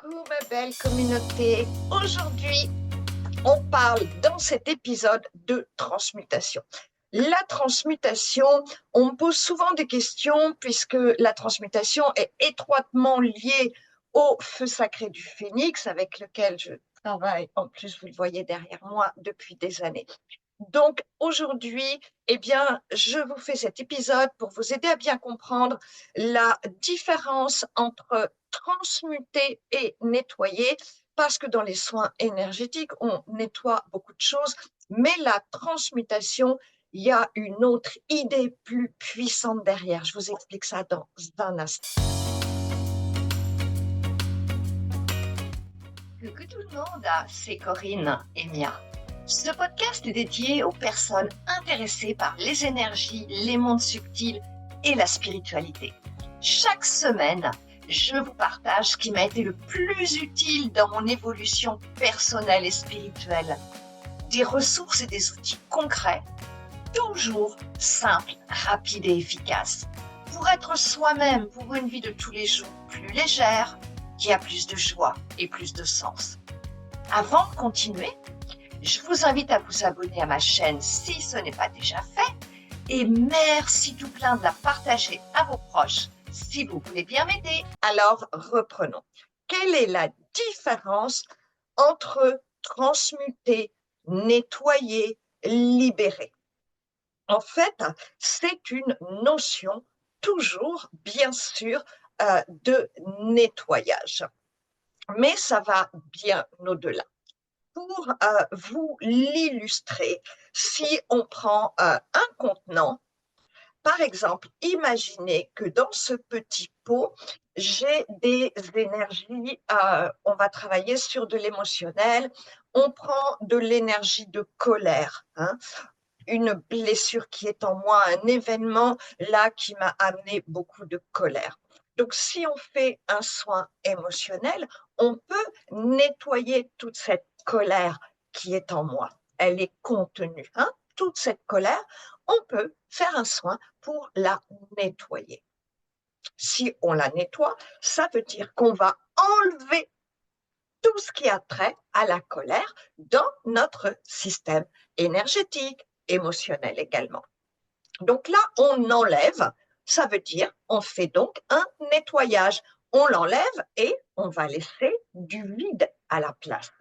Coucou ma belle communauté. Aujourd'hui, on parle dans cet épisode de transmutation. La transmutation, on me pose souvent des questions puisque la transmutation est étroitement liée au feu sacré du phénix avec lequel je travaille. En plus, vous le voyez derrière moi depuis des années. Donc aujourd'hui, je vous fais cet épisode pour vous aider à bien comprendre la différence entre transmuter et nettoyer, parce que dans les soins énergétiques, on nettoie beaucoup de choses, mais la transmutation, il y a une autre idée plus puissante derrière. Je vous explique ça dans un instant. Coucou tout le monde, c'est Corinne et Mia. Ce podcast est dédié aux personnes intéressées par les énergies, les mondes subtils et la spiritualité. Chaque semaine, je vous partage ce qui m'a été le plus utile dans mon évolution personnelle et spirituelle. Des ressources et des outils concrets, toujours simples, rapides et efficaces, pour être soi-même, pour une vie de tous les jours plus légère, qui a plus de joie et plus de sens. Avant de continuer, je vous invite à vous abonner à ma chaîne si ce n'est pas déjà fait et merci tout plein de la partager à vos proches si vous voulez bien m'aider. Alors, reprenons. Quelle est la différence entre transmuter, nettoyer, libérer? En fait, c'est une notion toujours, bien sûr, de nettoyage. Mais ça va bien au-delà. Pour vous l'illustrer, si on prend un contenant, par exemple, imaginez que dans ce petit pot, j'ai des énergies, on va travailler sur de l'émotionnel, on prend de l'énergie de colère, une blessure qui est en moi, un événement là qui m'a amené beaucoup de colère. Donc, si on fait un soin émotionnel, on peut nettoyer toute cette colère qui est en moi. Elle est contenue. Toute cette colère, on peut faire un soin pour la nettoyer. Si on la nettoie, ça veut dire qu'on va enlever tout ce qui a trait à la colère dans notre système énergétique, émotionnel également. Donc là, on enlève, ça veut dire on fait donc un nettoyage. On l'enlève et on va laisser du vide à la place.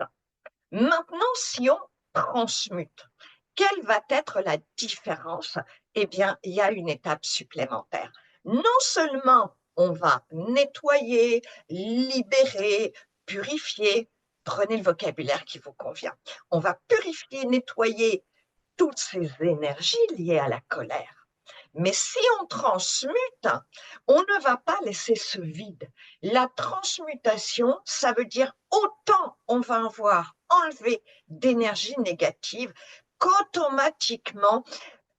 Maintenant, si on transmute, quelle va être la différence? Eh bien, il y a une étape supplémentaire. Non seulement on va nettoyer, libérer, purifier, prenez le vocabulaire qui vous convient. On va purifier, nettoyer toutes ces énergies liées à la colère. Mais si on transmute, on ne va pas laisser ce vide. La transmutation, ça veut dire autant on va avoir enlevé d'énergie négative qu'automatiquement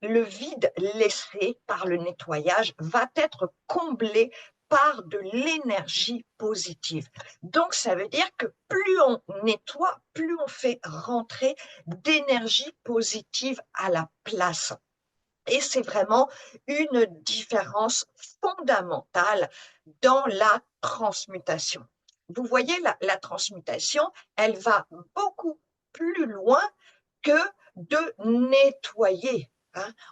le vide laissé par le nettoyage va être comblé par de l'énergie positive. Donc, ça veut dire que plus on nettoie, plus on fait rentrer d'énergie positive à la place. Et c'est vraiment une différence fondamentale dans la transmutation. Vous voyez, la transmutation, elle va beaucoup plus loin que de nettoyer.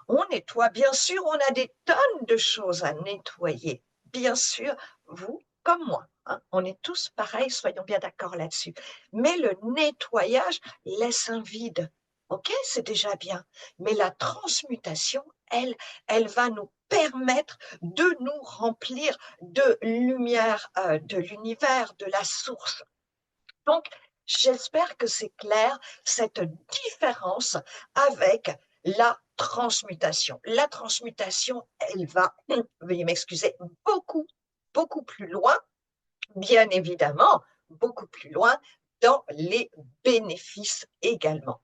On nettoie, bien sûr, on a des tonnes de choses à nettoyer. Bien sûr, vous comme moi. On est tous pareils, soyons bien d'accord là-dessus. Mais le nettoyage laisse un vide. OK, c'est déjà bien. Mais la transmutation, elle va nous permettre de nous remplir de lumière de l'univers, de la source. Donc, j'espère que c'est clair, cette différence avec la transmutation. La transmutation, elle va, veuillez m'excuser, beaucoup, beaucoup plus loin, bien évidemment, beaucoup plus loin dans les bénéfices également.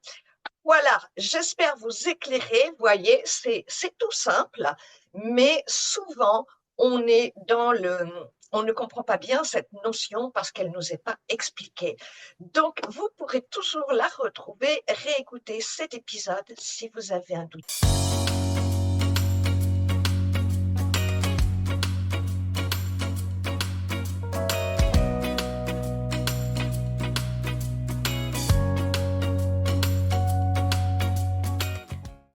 Voilà, j'espère vous éclairer. Vous voyez, c'est tout simple, mais souvent, on ne comprend pas bien cette notion parce qu'elle ne nous est pas expliquée. Donc, vous pourrez toujours la retrouver, réécouter cet épisode si vous avez un doute.